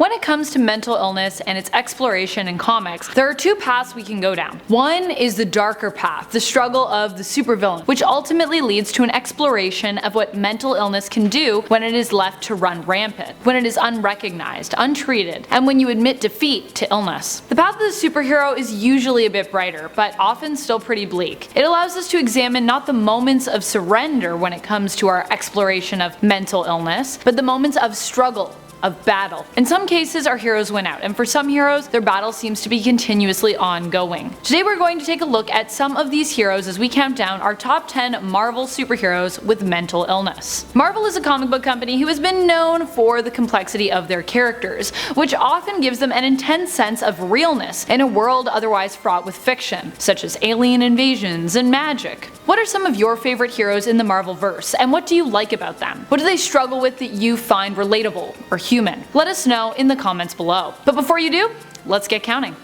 When it comes to mental illness and its exploration in comics, there are two paths we can go down. One is the darker path, the struggle of the supervillain, which ultimately leads to an exploration of what mental illness can do when it is left to run rampant, when it is unrecognized, untreated, and when you admit defeat to illness. The path of the superhero is usually a bit brighter, but often still pretty bleak. It allows us to examine not the moments of surrender when it comes to our exploration of mental illness, but the moments of struggle, of battle. In some cases our heroes win out, and for some heroes their battle seems to be continuously ongoing. Today we're going to take a look at some of these heroes as we count down our top 10 Marvel superheroes with mental illness. Marvel is a comic book company who has been known for the complexity of their characters, which often gives them an intense sense of realness in a world otherwise fraught with fiction, such as alien invasions and magic. What are some of your favorite heroes in the Marvel-verse, and what do you like about them? What do they struggle with that you find relatable or human? Let us know in the comments below. But before you do, let's get counting.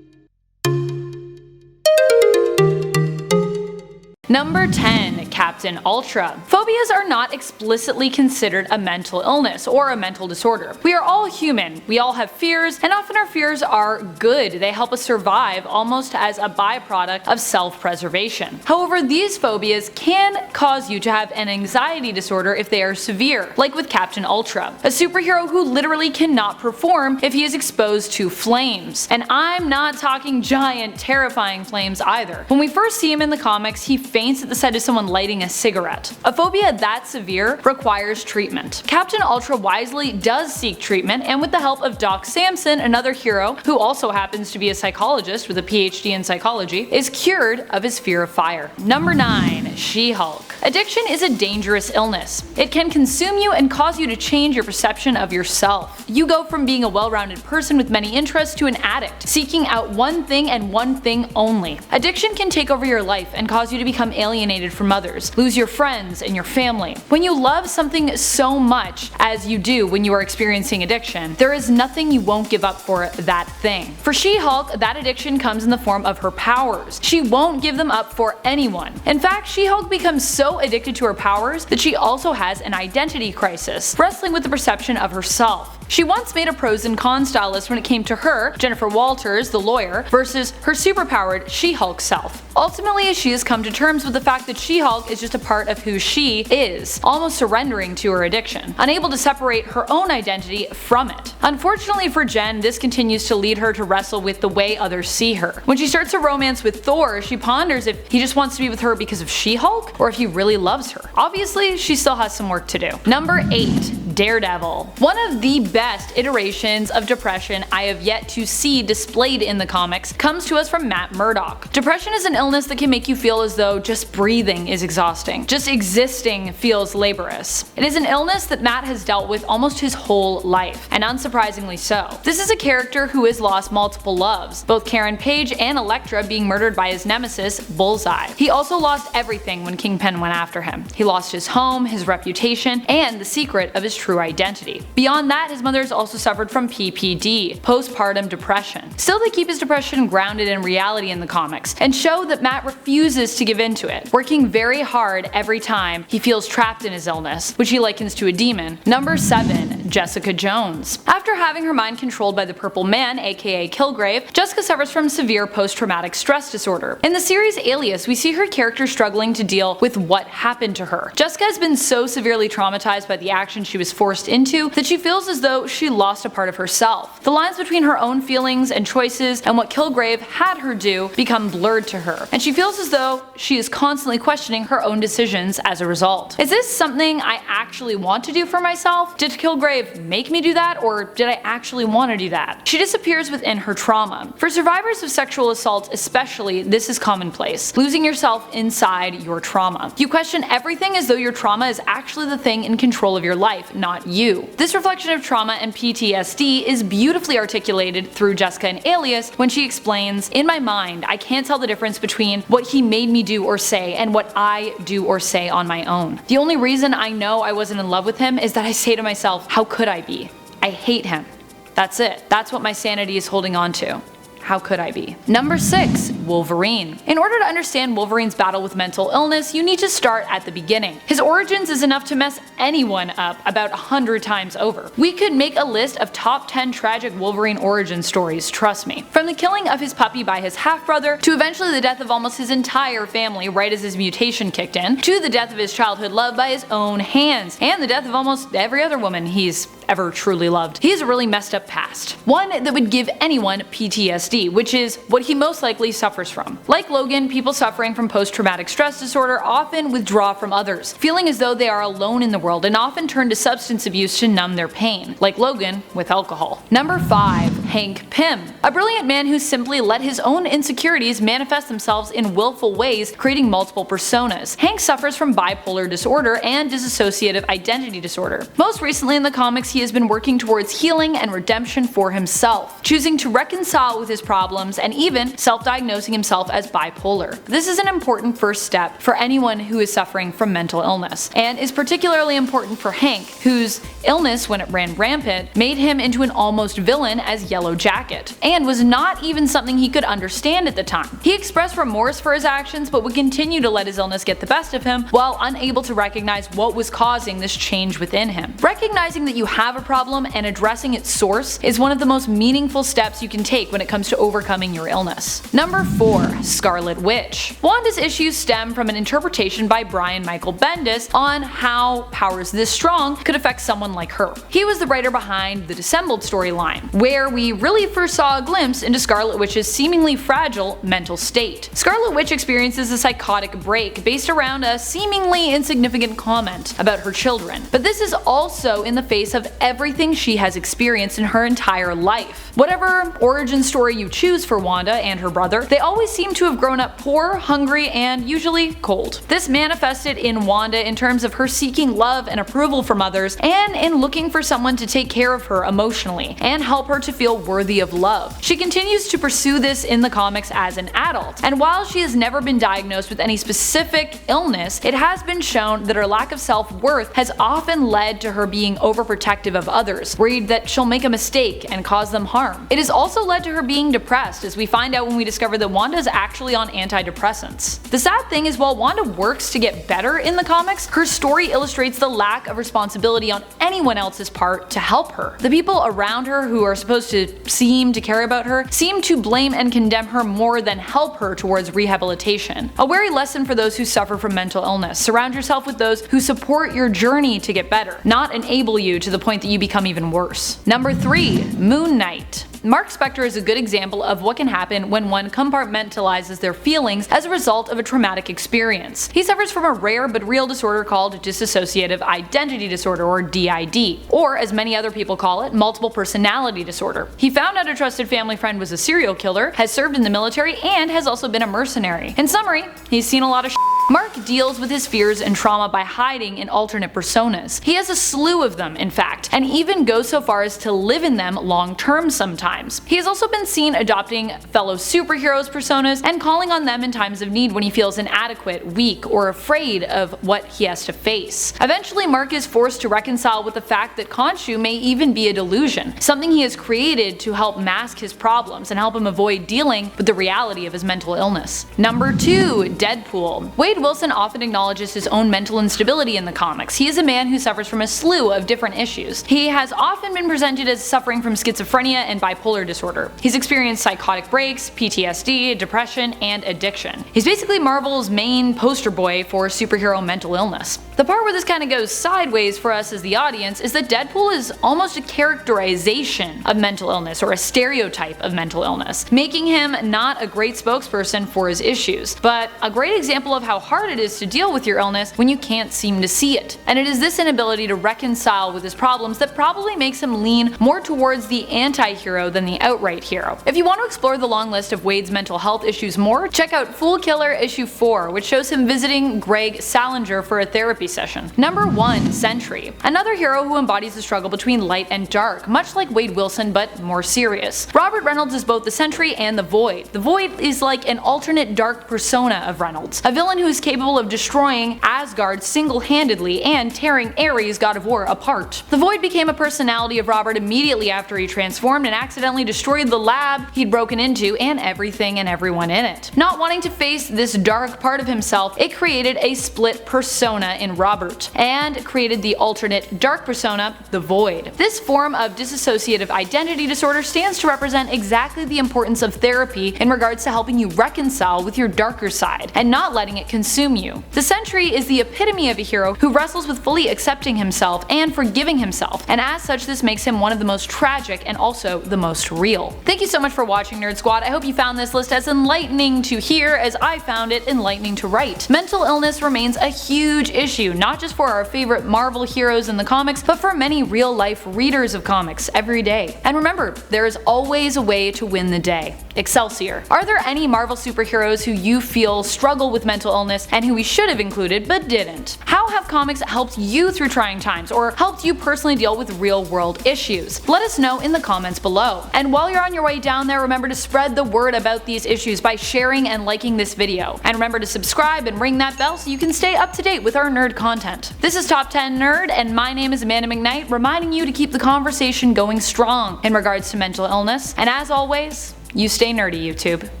Number 10. Captain Ultra. Phobias are not explicitly considered a mental illness or a mental disorder. We are all human, we all have fears, and often our fears are good. They help us survive almost as a byproduct of self-preservation. However, these phobias can cause you to have an anxiety disorder if they are severe, like with Captain Ultra, a superhero who literally cannot perform if he is exposed to flames. And I'm not talking giant, terrifying flames either. When we first see him in the comics, he faints at the sight of someone lighting a cigarette. A phobia that severe requires treatment. Captain Ultra wisely does seek treatment, and with the help of Doc Samson, another hero who also happens to be a psychologist with a PhD in psychology, is cured of his fear of fire. Number 9. She-Hulk. Addiction is a dangerous illness. It can consume you and cause you to change your perception of yourself. You go from being a well-rounded person with many interests to an addict, seeking out one thing and one thing only. Addiction can take over your life and cause you to become alienated from others, lose your friends and your family. When you love something so much as you do when you are experiencing addiction, there is nothing you won't give up for that thing. For She-Hulk, that addiction comes in the form of her powers. She won't give them up for anyone. In fact, She-Hulk becomes so addicted to her powers that she also has an identity crisis, wrestling with the perception of herself. She once made a pros and cons style list when it came to her, Jennifer Walters, the lawyer, versus her superpowered She-Hulk self. Ultimately, she has come to terms with the fact that She-Hulk is just a part of who she is, almost surrendering to her addiction, unable to separate her own identity from it. Unfortunately for Jen, this continues to lead her to wrestle with the way others see her. When she starts a romance with Thor, she ponders if he just wants to be with her because of She-Hulk, or if he really loves her. Obviously, she still has some work to do. Number 8. Daredevil. One of the best iterations of depression I have yet to see displayed in the comics comes to us from Matt Murdock. Depression is an illness that can make you feel as though just breathing is exhausting. Just existing feels laborious. It is an illness that Matt has dealt with almost his whole life, and unsurprisingly so. This is a character who has lost multiple loves, both Karen Page and Elektra being murdered by his nemesis, Bullseye. He also lost everything when Kingpin went after him. He lost his home, his reputation, and the secret of his true identity. Beyond that, his mother has also suffered from PPD, postpartum depression. Still, they keep his depression grounded in reality in the comics, and show that Matt refuses to give in to it, working very hard every time he feels trapped in his illness, which he likens to a demon. Number 7. Jessica Jones. After having her mind controlled by the Purple Man, aka Kilgrave, Jessica suffers from severe post-traumatic stress disorder. In the series Alias, we see her character struggling to deal with what happened to her. Jessica has been so severely traumatized by the action she was forced into that she feels as though she lost a part of herself. The lines between her own feelings and choices and what Kilgrave had her do become blurred to her, and she feels as though she is constantly questioning her own decisions as a result. Is this something I actually want to do for myself? Did Kilgrave make me do that, or did I actually want to do that? She disappears within her trauma. For survivors of sexual assault especially, this is commonplace, losing yourself inside your trauma. You question everything as though your trauma is actually the thing in control of your life, not you. This reflection of trauma and PTSD is beautifully articulated through Jessica in Alias when she explains, "In my mind, I can't tell the difference between what he made me do or say and what I do or say on my own. The only reason I know I wasn't in love with him is that I say to myself, how could I be? I hate him. That's it. That's what my sanity is holding on to. How could I be?" Number 6. Wolverine. In order to understand Wolverine's battle with mental illness, you need to start at the beginning. His origins is enough to mess anyone up about 100 times over. We could make a list of top 10 tragic Wolverine origin stories, trust me. From the killing of his puppy by his half-brother, to eventually the death of almost his entire family right as his mutation kicked in, to the death of his childhood love by his own hands, and the death of almost every other woman he's ever truly loved. He has a really messed up past. One that would give anyone PTSD, which is what he most likely suffers from. Like Logan, people suffering from post-traumatic stress disorder often withdraw from others, feeling as though they are alone in the world, and often turn to substance abuse to numb their pain, like Logan with alcohol. Number 5. Hank Pym. A brilliant man who simply let his own insecurities manifest themselves in willful ways, creating multiple personas. Hank suffers from bipolar disorder and dissociative identity disorder. Most recently in the comics, he has been working towards healing and redemption for himself, choosing to reconcile with his problems and even self-diagnosing himself as bipolar. This is an important first step for anyone who is suffering from mental illness, and is particularly important for Hank, whose illness, when it ran rampant, made him into an almost villain as Yellow Jacket, and was not even something he could understand at the time. He expressed remorse for his actions, but would continue to let his illness get the best of him while unable to recognize what was causing this change within him. Recognizing that you have a problem and addressing its source is one of the most meaningful steps you can take when it comes to overcoming your illness. Number 4. Scarlet Witch. Wanda's issues stem from an interpretation by Brian Michael Bendis on how powers this strong could affect someone like her. He was the writer behind the Dissembled storyline, where we really first saw a glimpse into Scarlet Witch's seemingly fragile mental state. Scarlet Witch experiences a psychotic break based around a seemingly insignificant comment about her children, but this is also in the face of everything she has experienced in her entire life. Whatever origin story you choose for Wanda and her brother, they always seem to have grown up poor, hungry, and usually cold. This manifested in Wanda in terms of her seeking love and approval from others, and in looking for someone to take care of her emotionally and help her to feel worthy of love. She continues to pursue this in the comics as an adult, and while she has never been diagnosed with any specific illness, it has been shown that her lack of self-worth has often led to her being overprotective of others, worried that she'll make a mistake and cause them harm. It has also led to her being depressed, as we find out when we discover that Wanda is actually on antidepressants. The sad thing is, while Wanda works to get better in the comics, her story illustrates the lack of responsibility on anyone else's part to help her. The people around her who are supposed to seem to care about her seem to blame and condemn her more than help her towards rehabilitation. A wary lesson for those who suffer from mental illness: surround yourself with those who support your journey to get better, not enable you to the point that you become even worse. Number 3. Moon Knight. Mark Spector is a good example of what can happen when one compartmentalizes their feelings as a result of a traumatic experience. He suffers from a rare but real disorder called dissociative identity disorder, or DID, or as many other people call it, multiple personality disorder. He found out a trusted family friend was a serial killer, has served in the military, and has also been a mercenary. In summary, he's seen a lot of shit. Mark deals with his fears and trauma by hiding in alternate personas. He has a slew of them, in fact, and even goes so far as to live in them long term sometimes. He has also been seen adopting fellow superheroes personas and calling on them in times of need when he feels inadequate, weak, or afraid of what he has to face. Eventually, Mark is forced to reconcile with the fact that Khonshu may even be a delusion, something he has created to help mask his problems and help him avoid dealing with the reality of his mental illness. Number 2. Deadpool. Wade Wilson often acknowledges his own mental instability in the comics. He is a man who suffers from a slew of different issues. He has often been presented as suffering from schizophrenia and bipolar disorder. He's experienced psychotic breaks, PTSD, depression, and addiction. He's basically Marvel's main poster boy for superhero mental illness. The part where this kind of goes sideways for us as the audience is that Deadpool is almost a characterization of mental illness, or a stereotype of mental illness, making him not a great spokesperson for his issues, but a great example of how hard it is to deal with your illness when you can't seem to see it. And it is this inability to reconcile with his problems that probably makes him lean more towards the anti-hero than the outright hero. If you want to explore the long list of Wade's mental health issues more, check out Fool Killer issue 4, which shows him visiting Greg Salinger for a therapy session. Number 1. Sentry. Another hero who embodies the struggle between light and dark, much like Wade Wilson but more serious. Robert Reynolds is both the Sentry and the Void. The Void is like an alternate dark persona of Reynolds, a villain who who's capable of destroying Asgard single-handedly and tearing Ares, god of war, apart. The Void became a personality of Robert immediately after he transformed and accidentally destroyed the lab he'd broken into and everything and everyone in it. Not wanting to face this dark part of himself, it created a split persona in Robert, and created the alternate dark persona, the Void. This form of dissociative identity disorder stands to represent exactly the importance of therapy in regards to helping you reconcile with your darker side, and not letting it consume you. The Sentry is the epitome of a hero who wrestles with fully accepting himself and forgiving himself, and as such this makes him one of the most tragic and also the most real. Thank you so much for watching, Nerd Squad. I hope you found this list as enlightening to hear as I found it enlightening to write. Mental illness remains a huge issue, not just for our favorite Marvel heroes in the comics, but for many real-life readers of comics every day. And remember, there is always a way to win the day. Excelsior. Are there any Marvel superheroes who you feel struggle with mental illness and who we should have included but didn't? How have comics helped you through trying times, or helped you personally deal with real-world issues? Let us know in the comments below. And while you're on your way down there, remember to spread the word about these issues by sharing and liking this video. And remember to subscribe and ring that bell so you can stay up to date with our nerd content. This is Top 10 Nerd, and my name is Amanda McKnight, reminding you to keep the conversation going strong in regards to mental illness. And as always, you stay nerdy, YouTube.